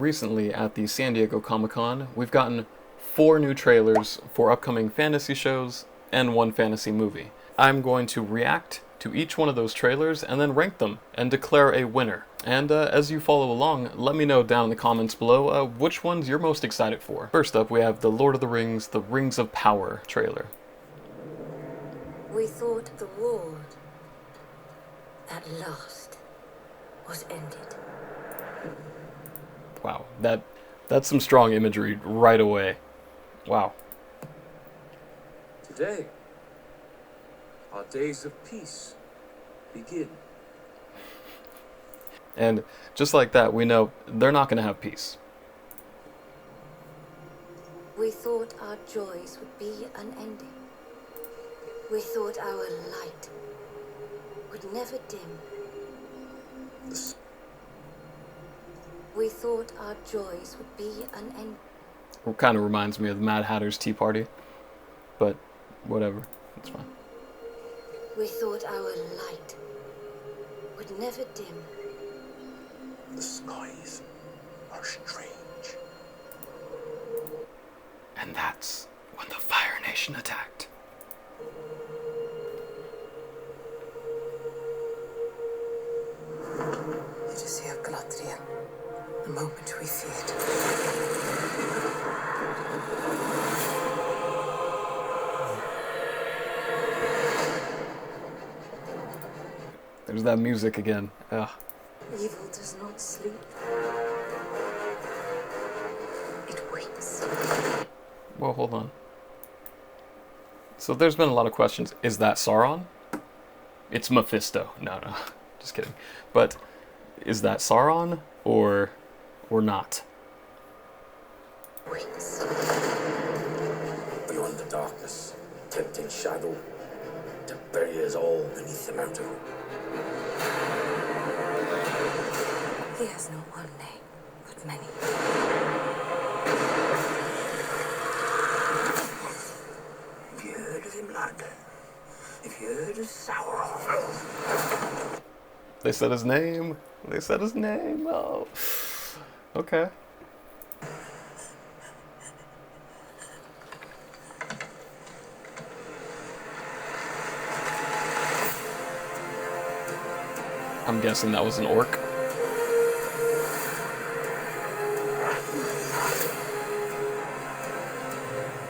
Recently at the San Diego Comic-Con, we've gotten 4 new trailers for upcoming fantasy shows and 1 fantasy movie. I'm going to react to each one of those trailers and then rank them and declare a winner. And as you follow along, let me know down in the comments below which ones you're most excited for. First up, we have the Lord of the Rings, The Rings of Power trailer. We thought the war, at last, was ended. Wow, that's some strong imagery right away. Wow. Today, our days of peace begin. And just like that, we know they're not going to have peace. We thought our joys would be unending. We thought our light would never dim. We thought our joys would be unending. It kind of reminds me of the Mad Hatter's Tea Party, but whatever, it's fine. We thought our light would never dim. The skies are strange. And that's when the Fire Nation attacked. It is here, Galadriel. The moment we feared. There's that music again. Ugh. Evil does not sleep. It waits. Well, hold on. So there's been a lot of questions. Is that Sauron? It's Mephisto. No, just kidding. But is that Sauron or not? Waits. Beyond the darkness, tempting shadow, to bury us all beneath the mountain. He has not one name, but many. Have you heard of him, lad? Have you heard of Sauron? They said his name. They said his name. Oh. Okay. I'm guessing that was an orc.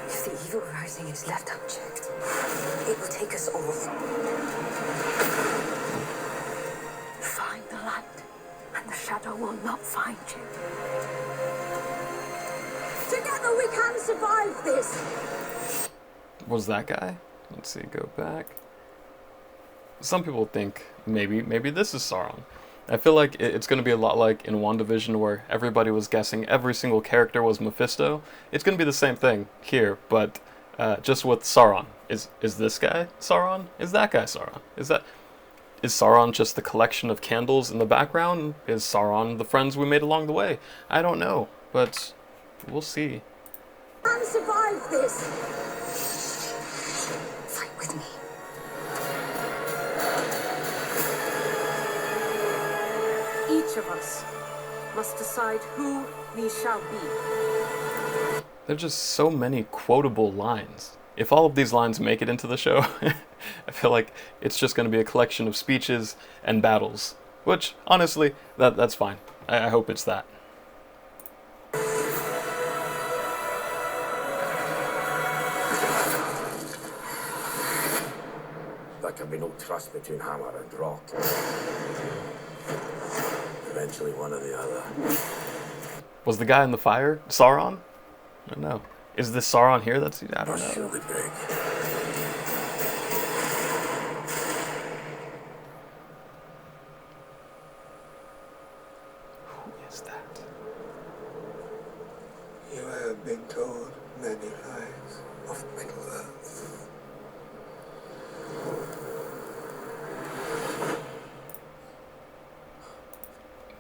If the evil rising is left unchecked, it will take us all. Find the light, and the shadow will not find you. Together we can survive this! Was that guy? Let's see, go back. Some people think maybe this is Sauron. I feel like it's going to be a lot like in WandaVision where everybody was guessing every single character was Mephisto. It's going to be the same thing here, but just with Sauron. Is this guy Sauron? Is that guy Sauron? Is Sauron just the collection of candles in the background? Is Sauron the friends we made along the way? I don't know, but we'll see. Can survive this! Fight with me. Each of us must decide who we shall be. There are just so many quotable lines. If all of these lines make it into the show, I feel like it's just going to be a collection of speeches and battles. Which, honestly, that's fine. I hope it's that. There can be no trust between hammer and rock. Eventually one or the other. Was the guy in the fire Sauron? I don't know. Is this Sauron here? I don't know. Surely break. Who is that? You have been told many lies of Middle-earth.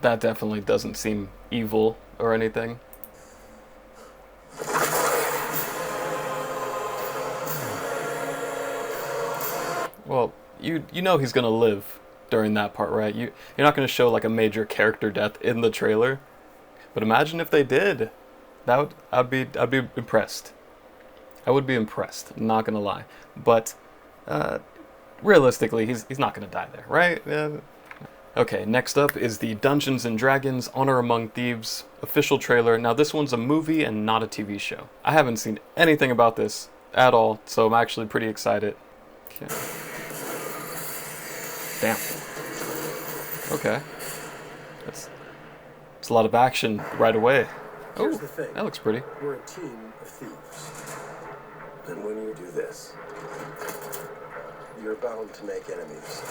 That definitely doesn't seem evil or anything. Well, you know he's gonna live during that part, right? You're not gonna show like a major character death in the trailer. But imagine if they did. I'd be impressed. I would be impressed, not gonna lie. But realistically, he's not gonna die there, right? Okay, next up is the Dungeons and Dragons Honor Among Thieves official trailer. Now this one's a movie and not a TV show. I haven't seen anything about this at all, so I'm actually pretty excited. Okay. Damn. Okay. It's a lot of action right away. Here's the thing. That looks pretty. We're a team of thieves. And when you do this, you're bound to make enemies.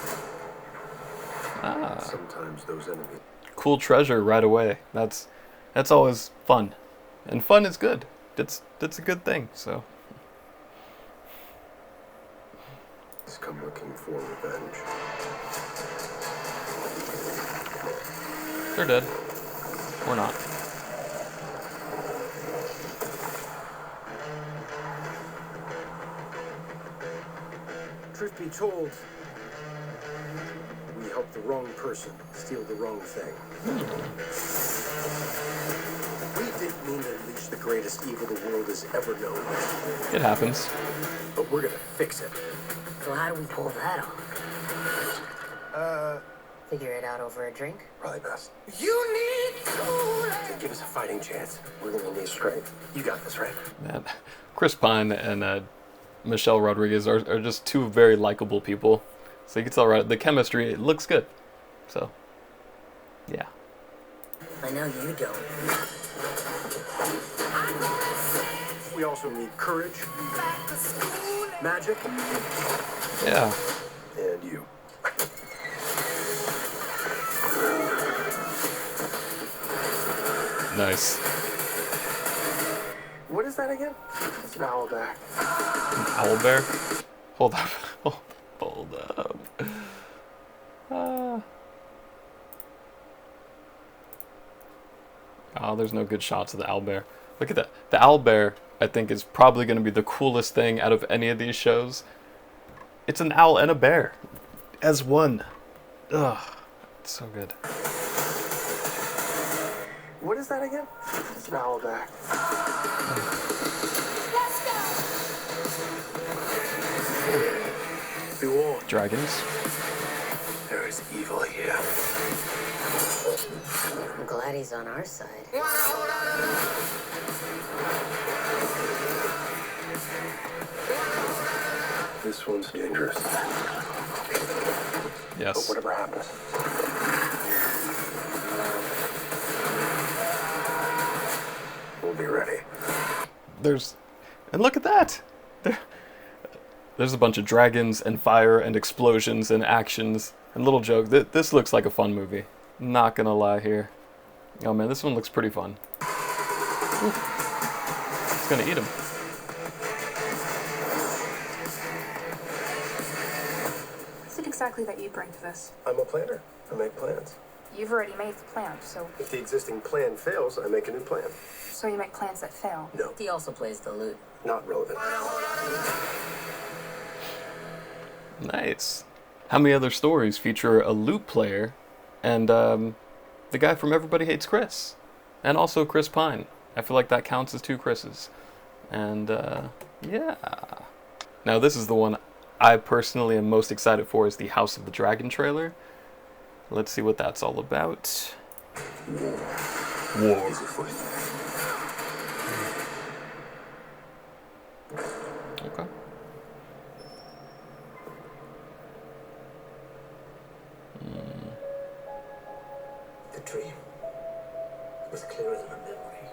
Ah. Sometimes those enemies. Cool treasure right away. That's always fun. And fun is good. That's a good thing, so. Come looking for revenge. They're dead. Or not. Truth be told, we helped the wrong person steal the wrong thing. We didn't mean to unleash the greatest evil the world has ever known. It happens. But we're gonna fix it. So how do we pull that off? Figure it out over a drink? Probably best. You need to give us a fighting chance. We're gonna need strength. You got this, right? Man, Chris Pine and Michelle Rodriguez are just two very likable people. So you can tell right the chemistry, it looks good. So, yeah. I know you don't. We also need courage, magic, Yeah. and you. Nice. What is that again? It's an owlbear. Owl bear? Hold up. Hold up. Oh, there's no good shots of the owlbear. Look at that. The owlbear, I think, is probably going to be the coolest thing out of any of these shows. It's an owl and a bear. As one. Ugh. It's so good. What is that again? It's an owlbear. Be warned. Dragons. There is evil here. I'm glad he's on our side. This one's dangerous. But Yes. whatever happens, we'll be ready. And look at that. There's a bunch of dragons and fire and explosions and actions and little jokes. This looks like a fun movie. Not gonna lie here. Oh man, this one looks pretty fun. Ooh. It's gonna eat him. What is it exactly that you bring to this? I'm a planner. I make plans. You've already made the plan, so If the existing plan fails, I make a new plan. you make plans that fail. No, He also plays the lute. not relevant. Nice. How many other stories feature a lute player and the guy from Everybody Hates Chris? And also Chris Pine. I feel like that counts as two Chris's. And yeah. Now this is the one I personally am most excited for, is the House of the Dragon trailer. Let's see what that's all about. War. Okay. The dream was clearer than a memory.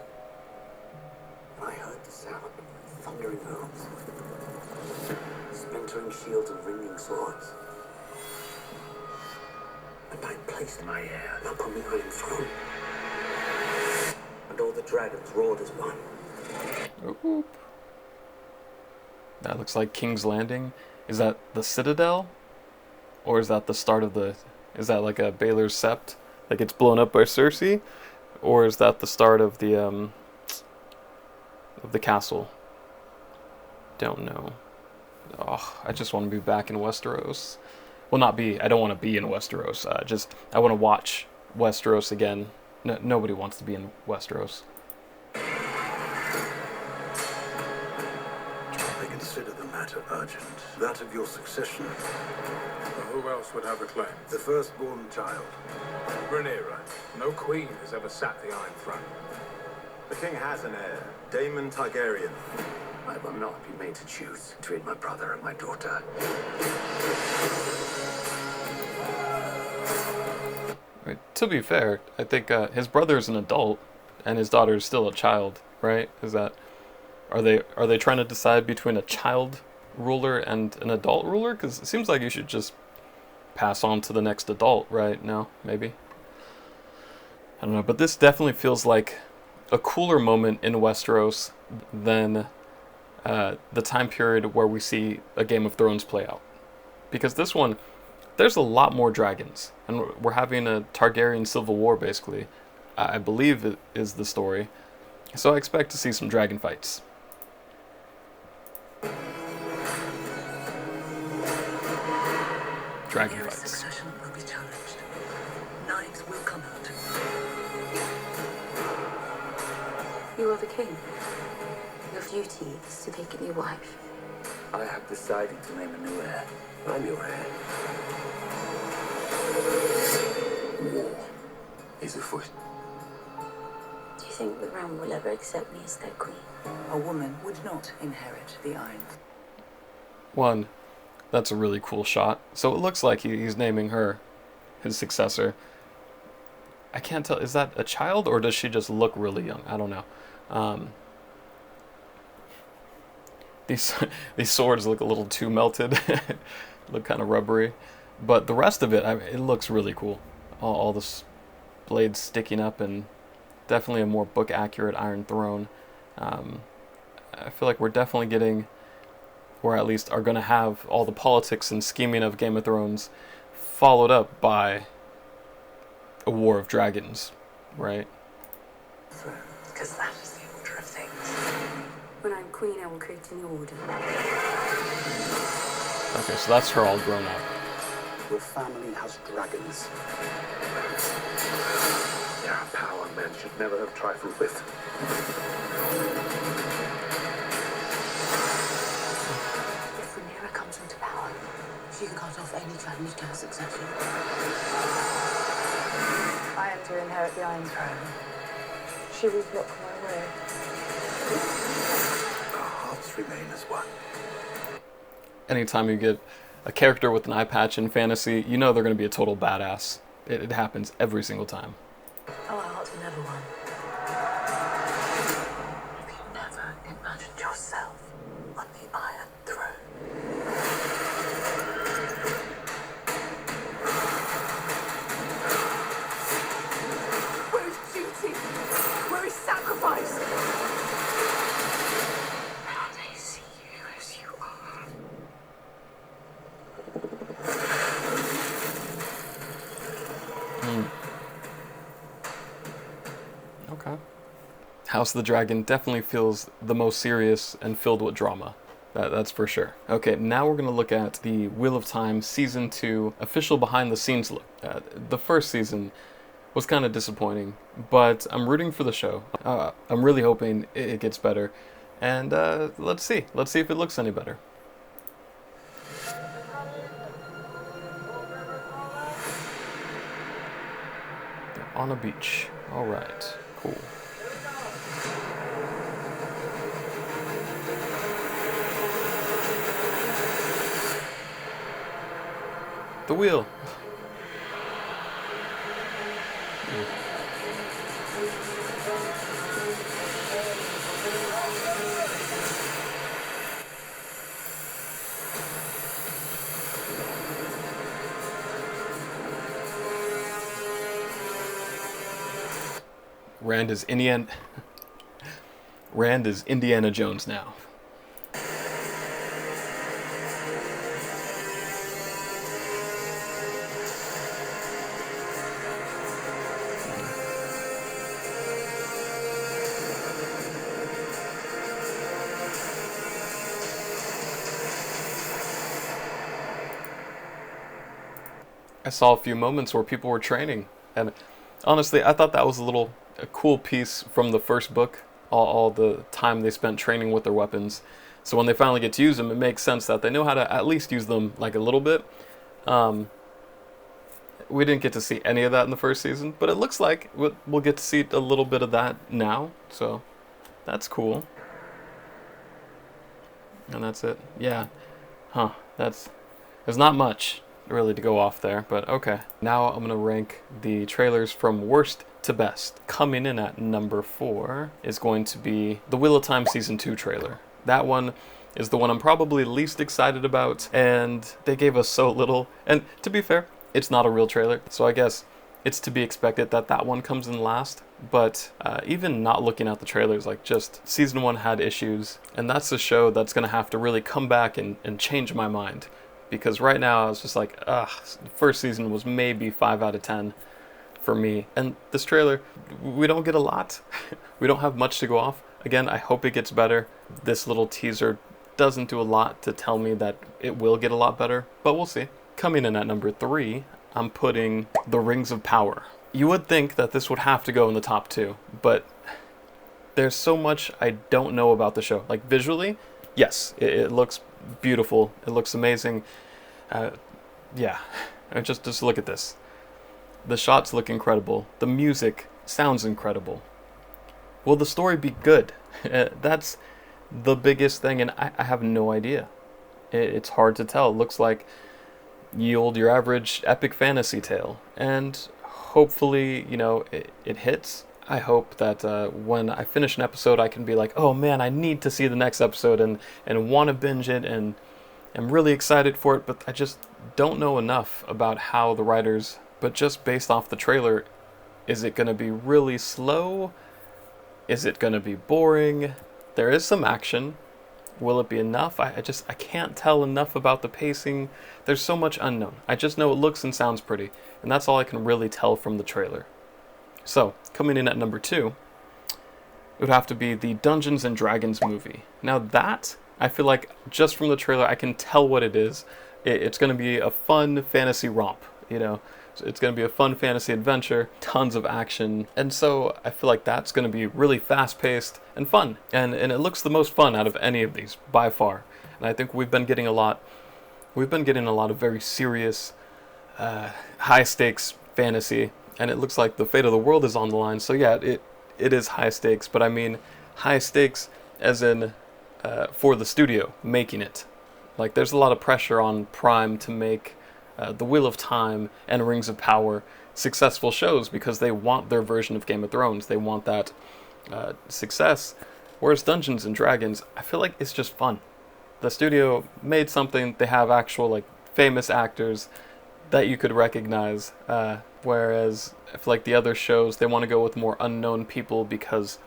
I heard the sound of thundering hooves, splintering shields and ringing swords. And I placed my heir upon the Iron Throne. And all the dragons roared as one. Oop. That looks like King's Landing. Is that the Citadel? Or is that the start of the... Is that like a Baelor's Sept that gets blown up by Cersei? Or is that the start of the castle? Don't know. Oh, I just want to be back in Westeros. Well, I don't want to be in Westeros. I want to watch Westeros again. nobody wants to be in Westeros. I consider the matter urgent. That of your succession. Well, who else would have a claim? The firstborn child. Rhaenyra. No queen has ever sat the Iron Throne. The king has an heir, Daemon Targaryen. I will not be made to choose between my brother and my daughter. Right. To be fair, I think his brother's an adult, and his daughter's still a child, right? Are they trying to decide between a child ruler and an adult ruler? Because it seems like you should just pass on to the next adult, right? No, maybe. I don't know, but this definitely feels like a cooler moment in Westeros than the time period where we see a Game of Thrones play out. Because this one, there's a lot more dragons, and we're having a Targaryen civil war, basically. I believe it is the story. So I expect to see some dragon fights. Dragon Heir fights. succession will be challenged. Knives will come out. You are the king. Your duty is to pick a new wife. I have decided to name a new heir. I'm your heir. War is afoot. Do you think the realm will ever accept me as their queen? A woman would not inherit the Iron. One, that's a really cool shot. So it looks like he's naming her his successor. I can't tell, is that a child or does she just look really young? I don't know. These swords look a little too melted, look kind of rubbery, but the rest of it, it looks really cool. All the blades sticking up, and definitely a more book accurate Iron Throne. I feel like we're definitely getting, or at least are going to have, all the politics and scheming of Game of Thrones followed up by a war of dragons, right? Because that is the order of things. When I'm queen, I will create a new order. Okay, so that's her all grown up. Your family has dragons. They are a power men should never have trifled with. If Rhaenyra comes into power, she can cut off any challenge to her succession. I am to inherit the Iron Throne. She will block my way. Our hearts remain as one. Anytime you get a character with an eye patch in fantasy, you know they're going to be a total badass. It happens every single time. Our hearts were never one. Have you never imagined yourself on the Iron Throne? Where is duty? Where is sacrifice? Now they see you as you are. Okay. House of the Dragon definitely feels the most serious and filled with drama. That's for sure. Okay, now we're going to look at the Wheel of Time Season 2 official behind-the-scenes look. The first season was kind of disappointing, but I'm rooting for the show. I'm really hoping it gets better. And let's see. Let's see if it looks any better. On a beach. All right. Cool. The wheel. Rand is Indiana Jones now. I saw a few moments where people were training, and honestly, I thought that was a cool piece from the first book. All the time they spent training with their weapons. So when they finally get to use them, it makes sense that they know how to at least use them like a little bit. Um, we didn't get to see any of that in the first season, but it looks like we'll get to see a little bit of that now. So that's cool. And that's it. Yeah. Huh. There's not much really to go off there, but okay. Now I'm gonna rank the trailers from worst to best. Coming in at number 4 is going to be the Wheel of Time Season 2 trailer. That one is the one I'm probably least excited about, and they gave us so little. And to be fair, it's not a real trailer, so I guess it's to be expected that that one comes in last. But even not looking at the trailers, like, just Season 1 had issues, and that's a show that's gonna have to really come back and change my mind. Because right now I was just like, ugh, the first season was maybe 5 out of 10 for me. And this trailer, we don't get a lot. We don't have much to go off. Again, I hope it gets better. This little teaser doesn't do a lot to tell me that it will get a lot better, but we'll see. Coming in at number 3, I'm putting The Rings of Power. You would think that this would have to go in the top 2, but there's so much I don't know about the show. Like, visually, yes, it looks beautiful. It looks amazing. Yeah, just look at this. The shots look incredible. The music sounds incredible. Will the story be good? That's the biggest thing, and I have no idea. It's hard to tell. It looks like your average epic fantasy tale, and hopefully, it hits. I hope that when I finish an episode, I can be like, oh man, I need to see the next episode and want to binge it, and I'm really excited for it, but I just don't know enough about how the writers, but just based off the trailer, is it going to be really slow? Is it going to be boring? There is some action. Will it be enough? I can't tell enough about the pacing. There's so much unknown. I just know it looks and sounds pretty, and that's all I can really tell from the trailer. So, coming in at number 2, it would have to be the Dungeons and Dragons movie. Now that, I feel like just from the trailer, I can tell what it is. It's going to be a fun fantasy romp, It's going to be a fun fantasy adventure, tons of action, and so I feel like that's going to be really fast-paced and fun. And it looks the most fun out of any of these, by far. And I think we've been getting a lot of very serious, high-stakes fantasy, and it looks like the fate of the world is on the line. So yeah, it is high stakes, but I mean high stakes as in for the studio making it. Like, there's a lot of pressure on Prime to make The Wheel of Time and Rings of Power successful shows because they want their version of Game of Thrones. They want that success. Whereas Dungeons and Dragons, I feel like it's just fun. The studio made something. They have actual famous actors that you could recognize. Whereas I feel like the other shows, they want to go with more unknown people because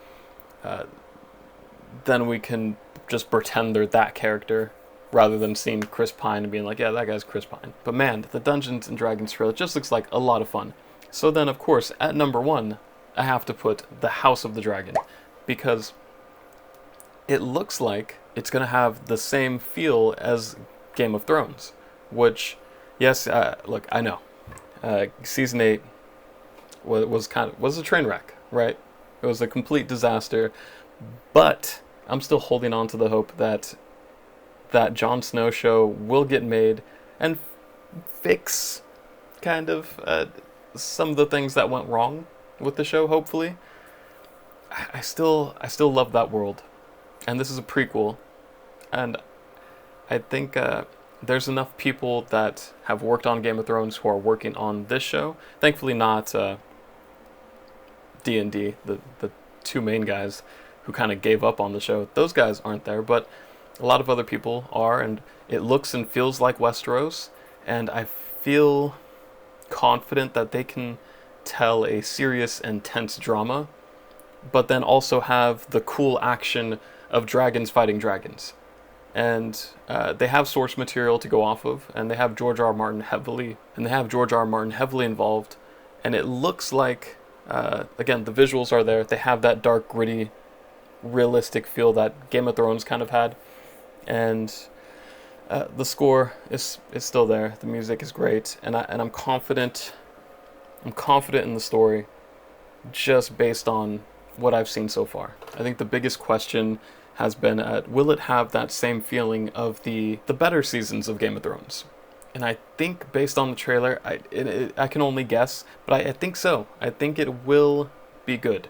then we can just pretend they're that character rather than seeing Chris Pine and being like, yeah, that guy's Chris Pine. But man, the Dungeons and Dragons trailer just looks like a lot of fun. So then, of course, at number 1, I have to put The House of the Dragon, because it looks like it's going to have the same feel as Game of Thrones, which, yes, look, I know. Season 8 was a train wreck, right? It was a complete disaster, but I'm still holding on to the hope that Jon Snow show will get made and fix kind of some of the things that went wrong with the show, hopefully. I still love that world, and this is a prequel, and I think there's enough people that have worked on Game of Thrones who are working on this show. Thankfully not D&D, the two main guys who kind of gave up on the show. Those guys aren't there, but a lot of other people are, and it looks and feels like Westeros, and I feel confident that they can tell a serious and tense drama, but then also have the cool action of dragons fighting dragons. And they have source material to go off of, and they have George R. R. Martin heavily involved, and it looks like, again, the visuals are there. They have that dark, gritty, realistic feel that Game of Thrones kind of had, and the score is still there. The music is great, and I'm confident. I'm confident in the story. just based on what I've seen so far. I think the biggest question has been will it have that same feeling of the better seasons of Game of Thrones? And I think based on the trailer, I can only guess, but I think so. I think it will be good.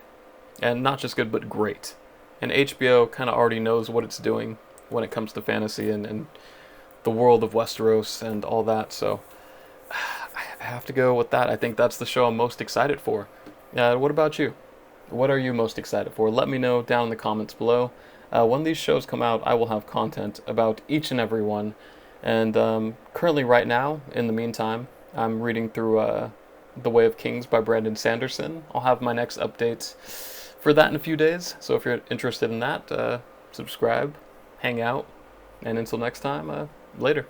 And not just good, but great. And HBO kind of already knows what it's doing when it comes to fantasy and the world of Westeros and all that, so I have to go with that. I think that's the show I'm most excited for. What about you? What are you most excited for? Let me know down in the comments below. When these shows come out, I will have content about each and every one. And currently, right now, in the meantime, I'm reading through The Way of Kings by Brandon Sanderson. I'll have my next update for that in a few days. So if you're interested in that, subscribe, hang out, and until next time, later.